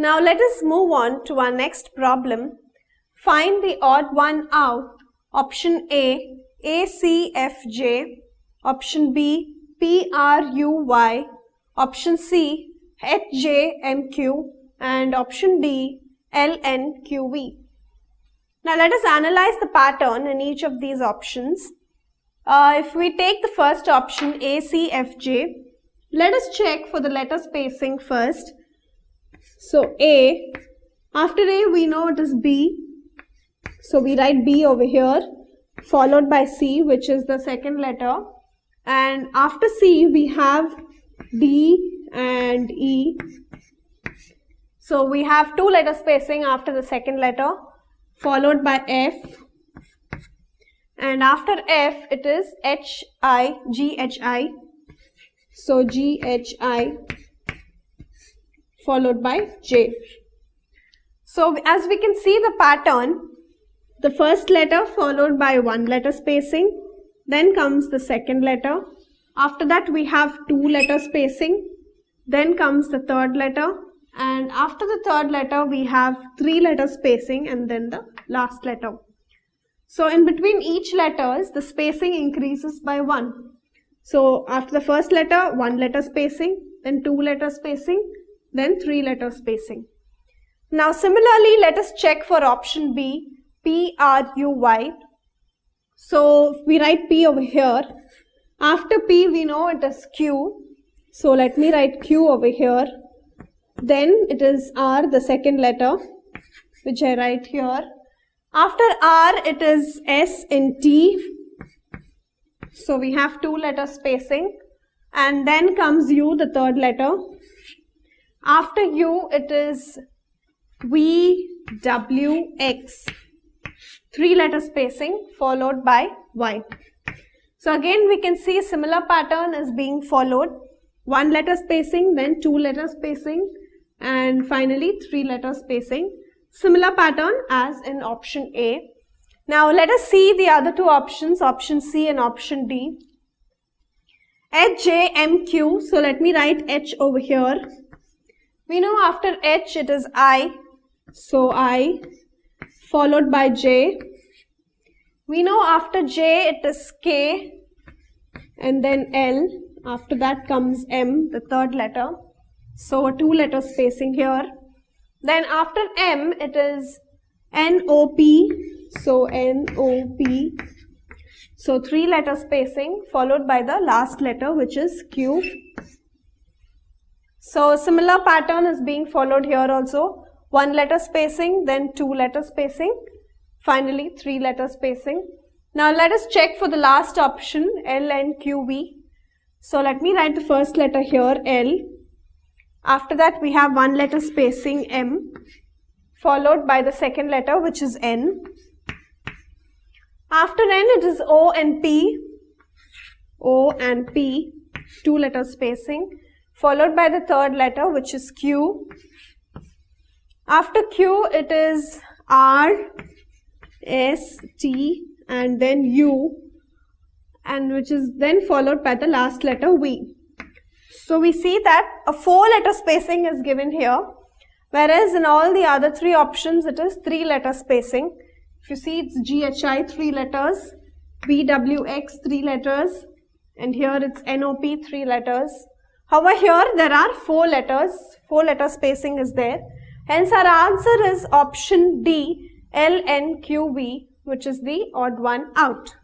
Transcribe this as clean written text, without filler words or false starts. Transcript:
Now let us move on to our next problem. Find the odd one out. Option A, ACFJ. Option B, PRUY. Option C, HJMQ. And option D, LNQV. Now let us analyze the pattern in each of these options. If we take the first option, ACFJ, let us check for the letter spacing first. So A, after A we know it is B, so we write B over here, followed by C, which is the second letter, and after C we have D and E. So we have two letter spacing after the second letter, followed by F, and after F it is GHI, so GHI followed by J. So as we can see the pattern, the first letter followed by one letter spacing, then comes the second letter, after that we have two letter spacing, then comes the third letter, and after the third letter we have three letter spacing, and then the last letter. So in between each letters the spacing increases by 1. So after the first letter, one letter spacing, then two letter spacing, then three letter spacing. Now similarly let us check for option B, PRUY. So we write P over here. After P we know it is Q. So let me write Q over here. Then it is R, the second letter, which I write here. After R it is S in T. So we have two letter spacing. And then comes U, the third letter. After U it is V, W, X. Three letter spacing followed by Y. So again we can see a similar pattern is being followed. One letter spacing, then two letter spacing, and finally three letter spacing. Similar pattern as in option A. Now let us see the other two options, option C and option D. HJMQ, so let me write H over here. We know after H it is I, so I, followed by J. We know after J it is K, and then L. After that comes M, the third letter. So a two letter spacing here. Then after M it is NOP, so NOP. So three letter spacing followed by the last letter, which is Q. So similar pattern is being followed here also. One letter spacing, then two letter spacing, finally three letter spacing. Now let us check for the last option, LNQV. So let me write the first letter here, L. After that we have one letter spacing, M, followed by the second letter, which is N. After N it is O and P, O and P, two letter spacing, followed by the third letter, which is Q. After Q it is R, S, T, and then U, and which is then followed by the last letter V. So we see that a 4-letter spacing is given here, whereas in all the other three options it is 3-letter spacing. If you see it's GHI 3 letters, BWX 3 letters, and here it's NOP 3 letters. However, here there are 4 letters, 4-letter spacing is there. Hence our answer is option D, LNQV, which is the odd one out.